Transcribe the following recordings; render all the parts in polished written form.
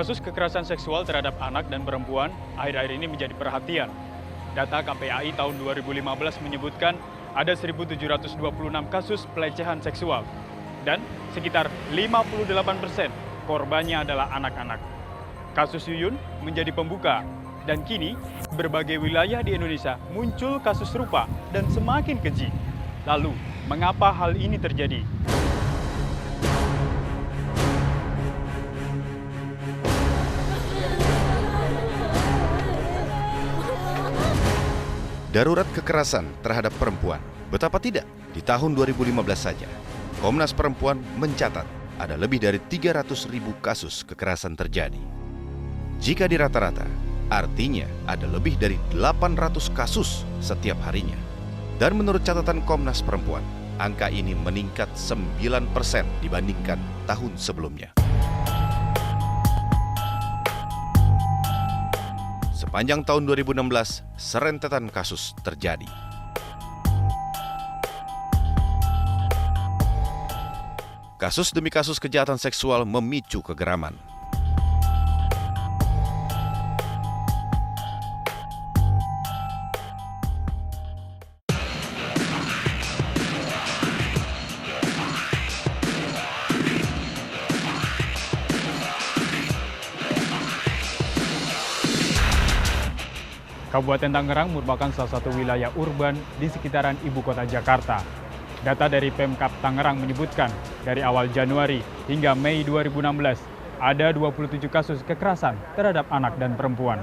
Kasus kekerasan seksual terhadap anak dan perempuan akhir-akhir ini menjadi perhatian. Data KPAI tahun 2015 menyebutkan ada 1.726 kasus pelecehan seksual dan sekitar 58% korbannya adalah anak-anak. Kasus Yuyun menjadi pembuka dan kini berbagai wilayah di Indonesia muncul kasus serupa dan semakin keji. Lalu, mengapa hal ini terjadi? Darurat kekerasan terhadap perempuan. Betapa tidak, di tahun 2015 saja, Komnas Perempuan mencatat ada lebih dari 300.000 kasus kekerasan terjadi. Jika dirata-rata, artinya ada lebih dari 800 kasus setiap harinya. Dan menurut catatan Komnas Perempuan, angka ini meningkat 9% dibandingkan tahun sebelumnya. Sepanjang tahun 2016, serentetan kasus terjadi. Kasus demi kasus kejahatan seksual memicu kegeraman. Kabupaten Tangerang merupakan salah satu wilayah urban di sekitaran ibu kota Jakarta. Data dari Pemkab Tangerang menyebutkan, dari awal Januari hingga Mei 2016, ada 27 kasus kekerasan terhadap anak dan perempuan.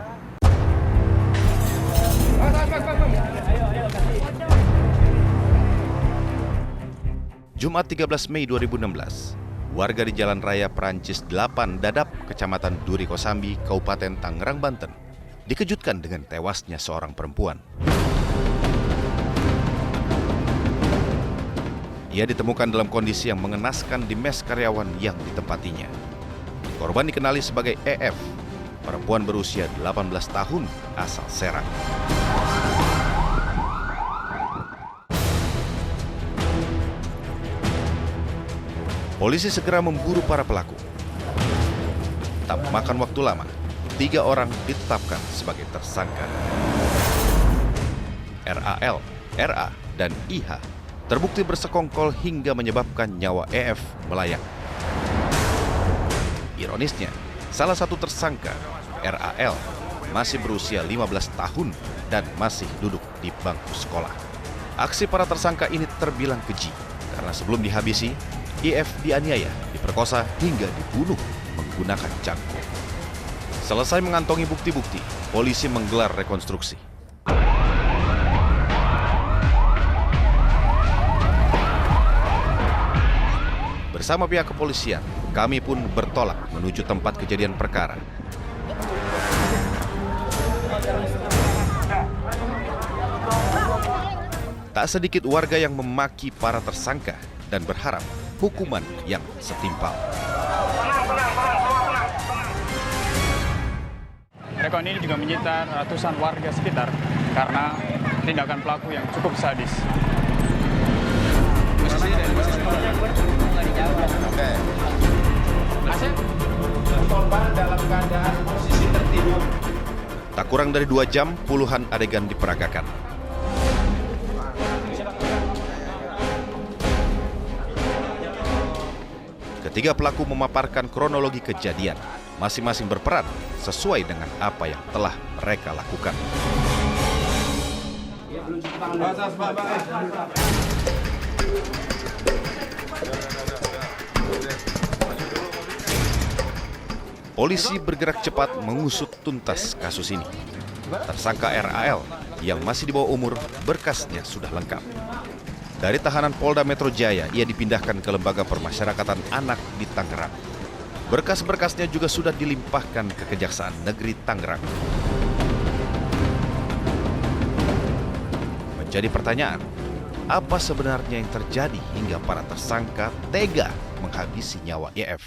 Jumat 13 Mei 2016, warga di Jalan Raya Perancis 8 Dadap, Kecamatan Duri Kosambi, Kabupaten Tangerang, Banten, dikejutkan dengan tewasnya seorang perempuan. Ia ditemukan dalam kondisi yang mengenaskan di mes karyawan yang ditempatinya. Korban dikenali sebagai EF, perempuan berusia 18 tahun asal Serang. Polisi segera memburu para pelaku. Tak memakan waktu lama, 3 orang ditetapkan sebagai tersangka. RAL, RA, dan IH terbukti bersekongkol hingga menyebabkan nyawa EF melayang. Ironisnya, salah satu tersangka, RAL, masih berusia 15 tahun dan masih duduk di bangku sekolah. Aksi para tersangka ini terbilang keji karena sebelum dihabisi, IF dianiaya, diperkosa hingga dibunuh menggunakan cangkul. Selesai mengantongi bukti-bukti, polisi menggelar rekonstruksi. Bersama pihak kepolisian, kami pun bertolak menuju tempat kejadian perkara. Tak sedikit warga yang memaki para tersangka dan berharap hukuman yang setimpal. Rekon ini juga menyita ratusan warga sekitar karena tindakan pelaku yang cukup sadis. Tak kurang dari 2 jam, puluhan adegan diperagakan. Ketiga pelaku memaparkan kronologi kejadian, masing-masing berperan sesuai dengan apa yang telah mereka lakukan. Polisi bergerak cepat mengusut tuntas kasus ini. Tersangka RAL yang masih di bawah umur, berkasnya sudah lengkap. Dari tahanan Polda Metro Jaya, ia dipindahkan ke Lembaga Permasyarakatan Anak di Tangerang. Berkas-berkasnya juga sudah dilimpahkan ke Kejaksaan Negeri Tangerang. Menjadi pertanyaan, apa sebenarnya yang terjadi hingga para tersangka tega menghabisi nyawa EF?